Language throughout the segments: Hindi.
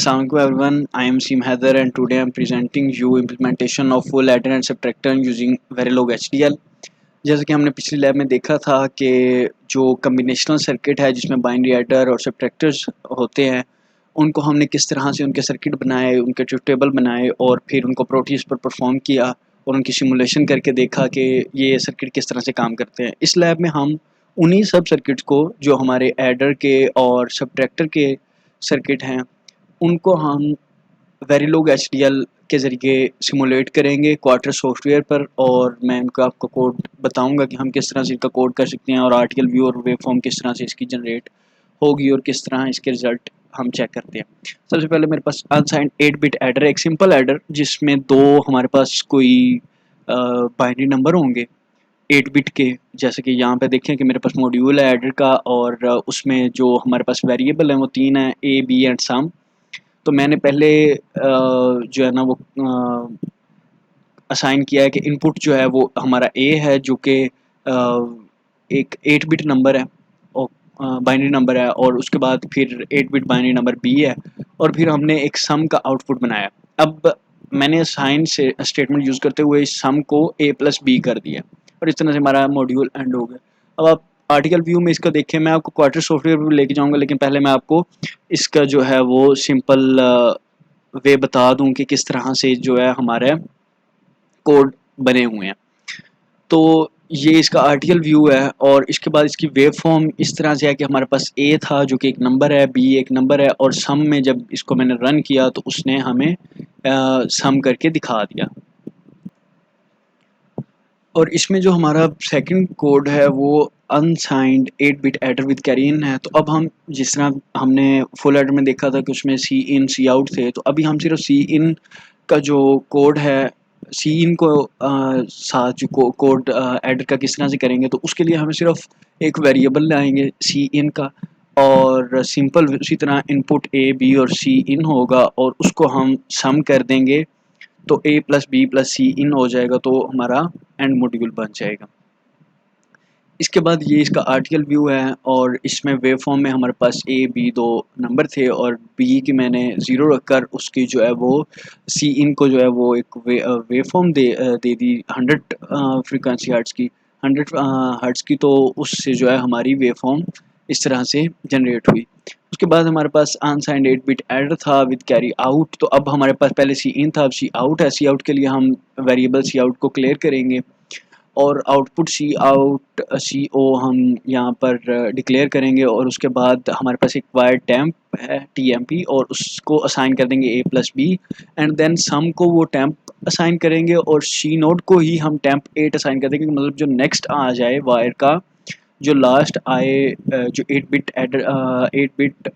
Assalamualaikum everyone. I am Sim Heather and today I am presenting you implementation of full adder and subtractor using Verilog HDL. जैसे कि हमने पिछली लैब में देखा था कि जो कम्बिनेशनल सर्किट है जिसमें बाइनरी एडर और सब्ट्रैक्टर्स होते हैं उनको हमने किस तरह से उनके सर्किट बनाए, उनके ट्रुथ टेबल बनाए और फिर उनको प्रोटीज पर परफॉर्म किया और उनकी सिमुलेशन करके देखा कि ये सर्किट किस तरह से काम करते हैं। इस लैब में हम उन्हीं सब सर्किट्स को जो हमारे एडर के और सब्ट्रैक्टर के सर्किट हैं उनको हम वेरिलोग एचडीएल के ज़रिए सिमुलेट करेंगे क्वार्टर सॉफ्टवेयर पर, और मैं उनका आपको कोड बताऊंगा कि हम किस तरह से इसका कोड कर सकते हैं और आर्टिकल व्यू और वेव फॉर्म किस तरह से इसकी जनरेट होगी और किस तरह इसके रिजल्ट हम चेक करते हैं। सबसे पहले मेरे पास अनसाइंड 8 बिट एडर, एक सिंपल एडर जिसमें दो हमारे पास कोई बाइनरी नंबर होंगे 8 बिट के। जैसे कि यहाँ पे देखें कि मेरे पास मॉड्यूल है एडर का और उसमें जो हमारे पास वेरिएबल है वो 3 है, ए बी एंड सम। तो मैंने पहले जो है ना वो असाइन किया है कि इनपुट जो है वो हमारा ए है जो कि एक 8 बिट नंबर है और बाइनरी नंबर है, और उसके बाद फिर 8 बिट बाइनरी नंबर बी है, और फिर हमने एक सम का आउटपुट बनाया। अब मैंने असाइन से स्टेटमेंट यूज़ करते हुए इस सम को ए प्लस बी कर दिया और इस तरह से हमारा मॉड्यूल एंड हो गया। अब आप आर्टिकल व्यू में इसका देखें, मैं आपको क्वार्टर सॉफ्टवेयर पर लेके जाऊंगा, लेकिन पहले मैं आपको इसका जो है वो सिंपल वे बता दूं कि किस तरह से जो है हमारे कोड बने हुए हैं। तो ये इसका आर्टिकल व्यू है और इसके बाद इसकी वेव फॉर्म इस तरह से है कि हमारे पास ए था जो कि एक नंबर है, बी एक नंबर है, और सम में जब इसको मैंने रन किया तो उसने हमें सम करके दिखा दिया। और इसमें जो हमारा सेकंड कोड है वो unsigned 8 bit adder with carry इन है। तो अब हम जिस तरह हमने फुल एडर में देखा था कि उसमें सी इन सी आउट थे, तो अभी हम सिर्फ सी इन का जो कोड है, सी इन को साथ जो कोड एडर का किस तरह से करेंगे, तो उसके लिए हमें सिर्फ एक वेरिएबल लाएंगे सी इन का, और सिंपल उसी तरह इनपुट ए बी और सी इन होगा और उसको हम सम कर देंगे तो ए प्लस बी प्लस सी इन हो जाएगा, तो हमारा एंड मॉड्यूल बन जाएगा। इसके बाद ये इसका आर्टिकल व्यू है और इसमें वेव फॉर्म में हमारे पास ए बी दो नंबर थे और बी की मैंने ज़ीरो रखकर उसकी जो है वो सी इन को जो है वो एक वेव फॉर्म दे दी 100 फ्रीक्वेंसी हर्ट्ज़ की, 100 हर्ट्ज़ की। तो उससे जो है हमारी वेव फॉर्म इस तरह से जनरेट हुई। उसके बाद हमारे पास अनसाइंड 8 बिट एडर था विद कैरी आउट। तो अब हमारे पास पहले सी इन था, अब सी आउट है। सी आउट के लिए हम वेरिएबल सी आउट को क्लियर करेंगे और आउटपुट सी ओ हम यहाँ पर डिक्लेयर करेंगे, और उसके बाद हमारे पास एक वायर टैंप है टी एम पी और उसको असाइन कर देंगे ए plus B, and then some को वो टैंप असाइन करेंगे और सी नोड को ही हम टैंप 8 असाइन कर देंगे। मतलब जो नेक्स्ट आ जाए वायर का जो लास्ट आए, जो 8 बिट एडर 8 बिट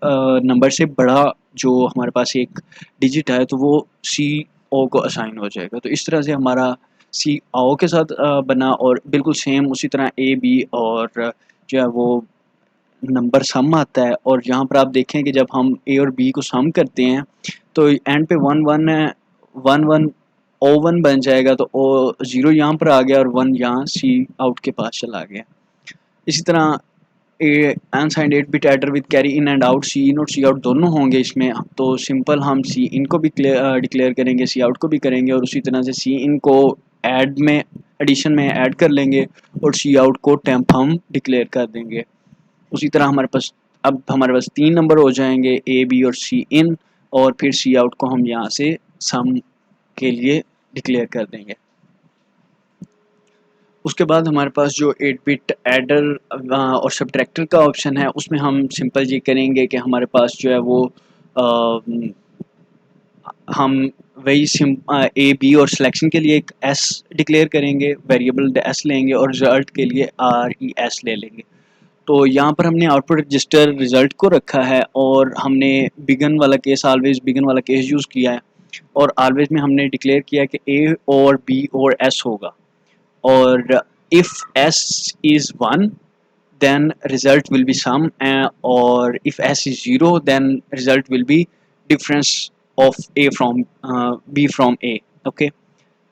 नंबर से बड़ा जो हमारे पास एक डिजिट है, तो वो सी ओ को असाइन हो जाएगा। तो इस तरह से हमारा सी ओ के साथ बना, और बिल्कुल सेम उसी तरह ए बी और जो है वो नंबर सम आता है। और यहाँ पर आप देखें कि जब हम ए और बी को सम करते हैं तो एंड पे वन वन है, वन वन ओ वन बन जाएगा, तो ओ ज़ीरो यहाँ पर आ गया और वन यहाँ सी आउट के पास चला गया। इसी तरह a unsigned 8 bit adder with carry in and out, C in और सी आउट दोनों होंगे इसमें। तो सिंपल हम सी इन को भी डिक्लेयर करेंगे, सी आउट को भी करेंगे, और उसी तरह से सी इन को ऐड में एडिशन में ऐड कर लेंगे और सी आउट को टेम्प हम डिक्लेयर कर देंगे। उसी तरह हमारे पास अब हमारे पास 3 नंबर हो जाएंगे ए बी और सी इन, और फिर सी आउट को हम यहाँ से सम के लिए डिक्लेयर कर देंगे। उसके बाद हमारे पास जो 8 बिट एडर और सब्ट्रैक्टर का ऑप्शन है उसमें हम सिंपल ये करेंगे कि हमारे पास जो है वो हम वही ए बी और सिलेक्शन के लिए एक एस डिक्लेयर करेंगे, वेरिएबल एस लेंगे, और रिजल्ट के लिए आर ई एस ले लेंगे। तो यहाँ पर हमने आउटपुट रजिस्टर रिजल्ट को रखा है और हमने बिगन वाला केस, ऑलवेज बिगन वाला केस यूज़ किया है, और ऑलवेज में हमने डिक्लेयर किया कि ए और बी और एस होगा, और if s is 1 then result will be sum, or if s is 0 then result will be difference of a from b from a। Okay,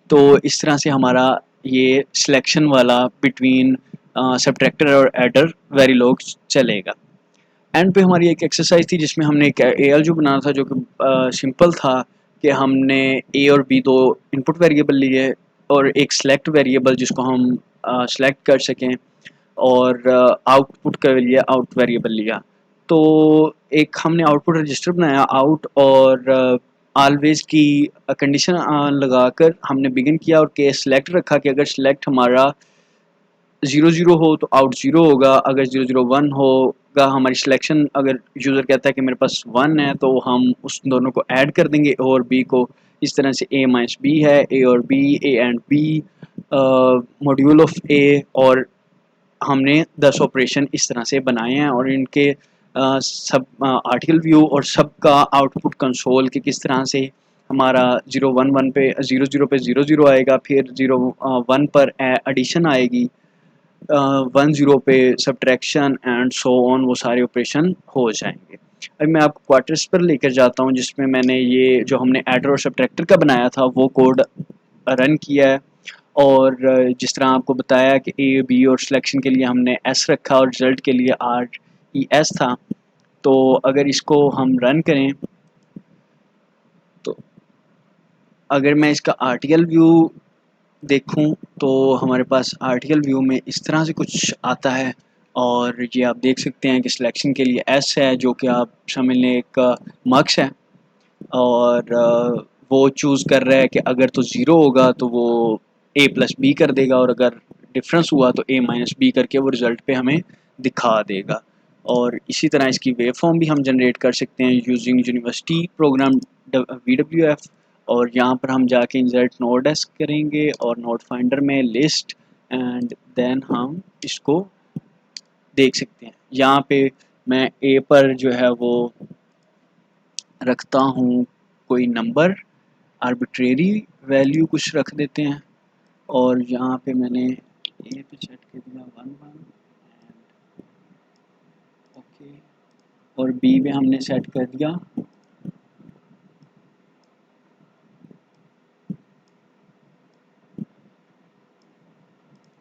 तो इस तरह से हमारा ये सिलेक्शन वाला बिटवीन सब्ट्रैक्टर और एडर वेरी लोग चलेगा। एंड पे हमारी एक एक्सरसाइज थी जिसमें हमने एक ALU बनाना था जो कि सिंपल था कि हमने ए और बी दो इनपुट वेरिएबल लिए और एक सेलेक्ट वेरिएबल जिसको हम सेलेक्ट कर सकें और आउटपुट के लिए आउट वेरिएबल लिया। तो एक हमने आउटपुट रजिस्टर बनाया आउट और ऑलवेज की कंडीशन लगाकर हमने बिगिन किया और केस सेलेक्ट रखा कि अगर सेलेक्ट हमारा 0 0 हो तो आउट 0 होगा, अगर 0 0 1 होगा हमारी सिलेक्शन, अगर यूज़र कहता है कि मेरे पास 1 है तो हम उस दोनों को ऐड कर देंगे ए और बी को। इस तरह से A माइनस बी है, ए और B, A and B, module of A, और हमने 10 ऑपरेशन इस तरह से बनाए हैं और इनके सब आर्टिकल व्यू और सबका आउटपुट कंसोल के किस तरह से हमारा 0 1 1 पे 0 0 पे 0 0 आएगा, फिर 0 1 पर एडिशन आएगी, 1 0 पे सब्ट्रैक्शन एंड सो ऑन, वो सारे ऑपरेशन हो जाएंगे। अब मैं आपको क्वार्टर्स पर लेकर जाता हूँ जिसमें मैंने ये जो हमने एडर और सब्ट्रैक्टर का बनाया था वो कोड रन किया है और जिस तरह आपको बताया कि ए बी और सिलेक्शन के लिए हमने एस रखा और रिजल्ट के लिए RES था। तो अगर इसको हम रन करें तो अगर मैं इसका आर्टिकल व्यू देखूं तो हमारे पास आर्टिकल व्यू में इस तरह से कुछ आता है और ये आप देख सकते हैं कि सिलेक्शन के लिए एस है जो कि आप समझ लें एक मार्क्स है और वो चूज़ कर रहा है कि अगर तो ज़ीरो होगा तो वो ए प्लस बी कर देगा और अगर डिफरेंस हुआ तो ए माइनस बी करके वो रिज़ल्ट पे हमें दिखा देगा। और इसी तरह इसकी वेव फॉर्म भी हम जनरेट कर सकते हैं यूजिंग यूनिवर्सिटी प्रोग्राम VWF। और यहाँ पर हम जाके इंसर्ट नोड एस करेंगे और नोड फाइंडर में लिस्ट एंड देन हम इसको देख सकते हैं। यहाँ पे मैं ए पर जो है वो रखता हूँ कोई नंबर, आर्बिट्रेरी वैल्यू कुछ रख देते हैं और यहाँ पे मैंने ए पे सेट कर दिया 1 1 ओके और बी पे हमने सेट कर दिया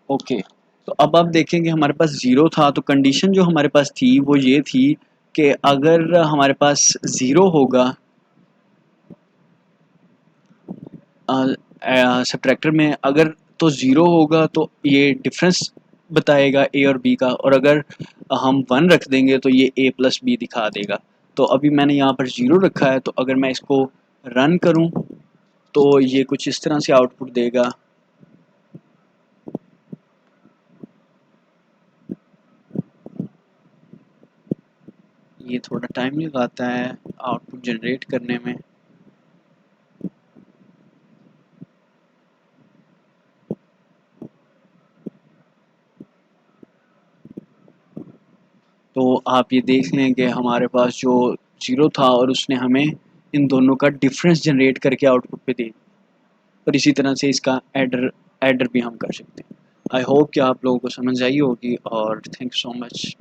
ओके। तो अब आप देखेंगे हमारे पास ज़ीरो था तो कंडीशन जो हमारे पास थी वो ये थी कि अगर हमारे पास ज़ीरो होगा सब्ट्रैक्टर में, अगर तो ज़ीरो होगा तो ये डिफरेंस बताएगा ए और बी का, और अगर हम 1 रख देंगे तो ये ए प्लस बी दिखा देगा। तो अभी मैंने यहाँ पर 0 रखा है तो अगर मैं इसको रन करूँ तो ये कुछ इस तरह से आउटपुट देगा। ये थोड़ा टाइम लगाता है आउटपुट जनरेट करने में। तो आप ये देख लें कि हमारे पास जो 0 था और उसने हमें इन दोनों का डिफरेंस जनरेट करके आउटपुट पे दे। और इसी तरह से इसका एडर भी हम कर सकते हैं। आई होप कि आप लोगों को समझ आई होगी और थैंक यू सो मच।